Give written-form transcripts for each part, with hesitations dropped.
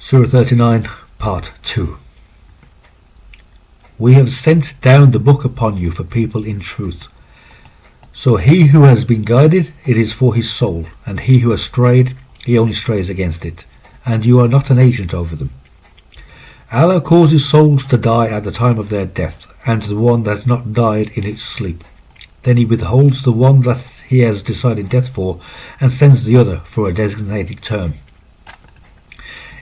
Surah 39, Part 2. We have sent down the book upon you for people in truth. So he who has been guided, it is for his soul, and he who has strayed, he only strays against it, and you are not an agent over them. Allah causes souls to die at the time of their death, and the one that has not died in its sleep. Then he withholds the one that he has decided death for, and sends the other for a designated term.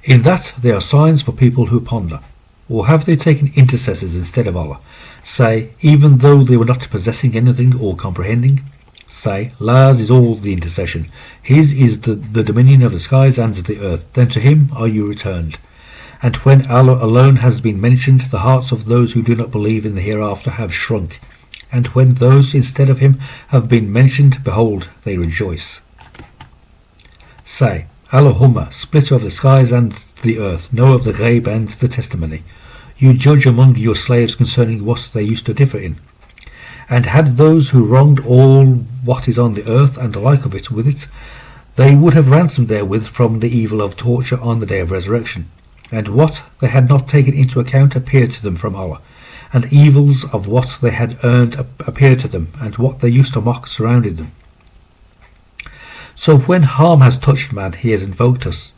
In that there are signs for people who ponder. Or have they taken intercessors instead of Allah? Say, even though they were not possessing anything or comprehending? Say, Allah's is all the intercession. His is the dominion of the skies and the earth. Then to him are you returned. And when Allah alone has been mentioned, the hearts of those who do not believe in the hereafter have shrunk. And when those instead of him have been mentioned, behold, they rejoice. Say, Allahumma, splitter of the skies and the earth, know of the ghaib and the testimony. You judge among your slaves concerning what they used to differ in. And had those who wronged all what is on the earth and the like of it with it, they would have ransomed therewith from the evil of torture on the day of resurrection. And what they had not taken into account appeared to them from Allah, and evils of what they had earned appeared to them, and what they used to mock surrounded them. So when harm has touched man, he has invoked us.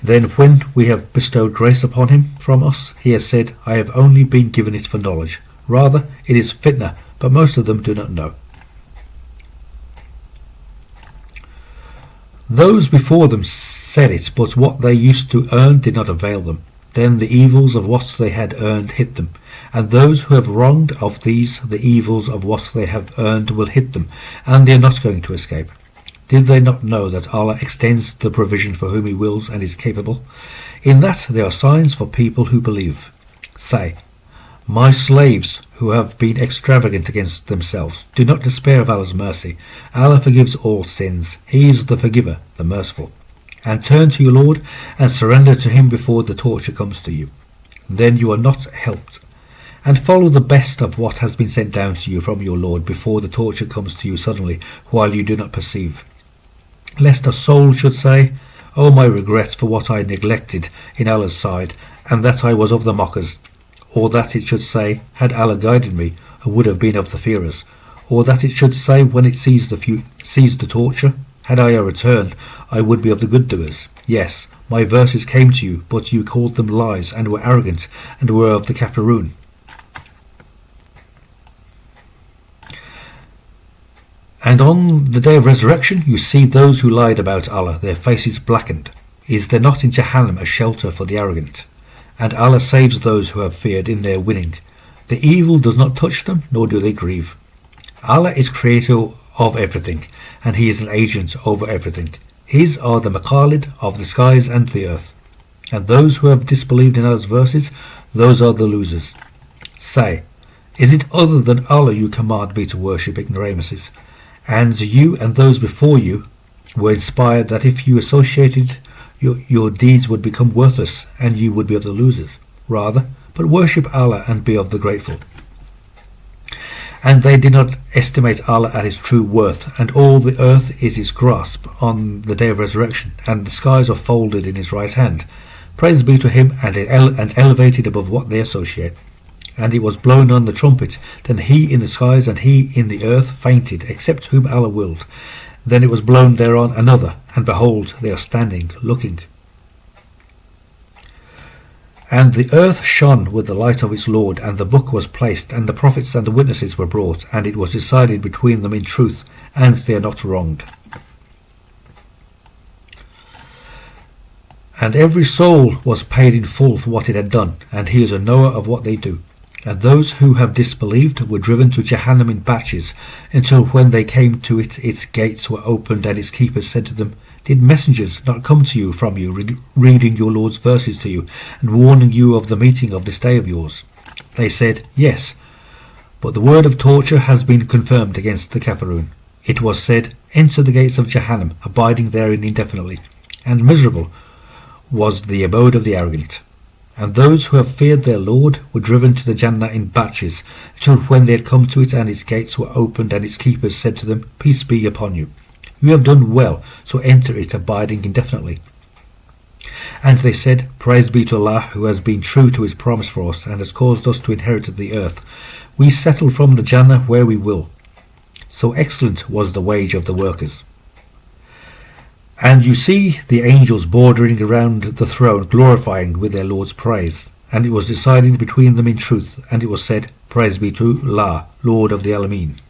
Then when we have bestowed grace upon him from us, he has said, I have only been given it for knowledge. Rather, it is fitna, but most of them do not know. Those before them said it, but what they used to earn did not avail them. Then the evils of what they had earned hit them. And those who have wronged of these, the evils of what they have earned will hit them, and they are not going to escape. Did they not know that Allah extends the provision for whom He wills and is capable? In that there are signs for people who believe. Say, my slaves who have been extravagant against themselves, do not despair of Allah's mercy. Allah forgives all sins. He is the forgiver, the merciful. And turn to your Lord and surrender to Him before the torture comes to you. Then you are not helped. And follow the best of what has been sent down to you from your Lord before the torture comes to you suddenly, while you do not perceive. Lest a soul should say, O my regret for what I neglected in Allah's side, and that I was of the mockers. Or that it should say, had Allah guided me, I would have been of the fearers. Or that it should say when it sees the torture, had I returned, I would be of the good doers. Yes, my verses came to you, but you called them lies, and were arrogant, and were of the kafirun. And on the day of resurrection you see those who lied about Allah, their faces blackened. Is there not in Jahannam a shelter for the arrogant? And Allah saves those who have feared in their winning. The evil does not touch them, nor do they grieve. Allah is creator of everything, and He is an agent over everything. His are the maqalid of the skies and the earth. And those who have disbelieved in Allah's verses, those are the losers. Say, is it other than Allah you command me to worship ignoramuses? And you and those before you were inspired that if you associated, your deeds would become worthless, and you would be of the losers. Rather, but worship Allah and be of the grateful. And they did not estimate Allah at His true worth, and all the earth is His grasp on the day of resurrection, and the skies are folded in His right hand. Praise be to Him, and elevated above what they associate. And it was blown on the trumpet, then He in the skies and He in the earth fainted, except whom Allah willed. Then it was blown thereon another, and behold, they are standing, looking. And the earth shone with the light of its Lord, and the book was placed, and the prophets and the witnesses were brought, and it was decided between them in truth, and they are not wronged. And every soul was paid in full for what it had done, and He is a knower of what they do. And those who have disbelieved were driven to Jahannam in batches, until when they came to it, its gates were opened, and its keepers said to them, Did messengers not come to you from you, reading your Lord's verses to you, and warning you of the meeting of this day of yours? They said, Yes, but the word of torture has been confirmed against the kafirun. It was said, Enter the gates of Jahannam, abiding therein indefinitely, and miserable was the abode of the arrogant. And those who have feared their Lord were driven to the Jannah in batches, until when they had come to it and its gates were opened, and its keepers said to them, Peace be upon you. You have done well, so enter it abiding indefinitely. And they said, Praise be to Allah, who has been true to his promise for us, and has caused us to inherit the earth. We settle from the Jannah where we will. So excellent was the wage of the workers. And you see the angels bordering around the throne, glorifying with their Lord's praise. And it was decided between them in truth, and it was said, Praise be to Allah, Lord of the Alameen.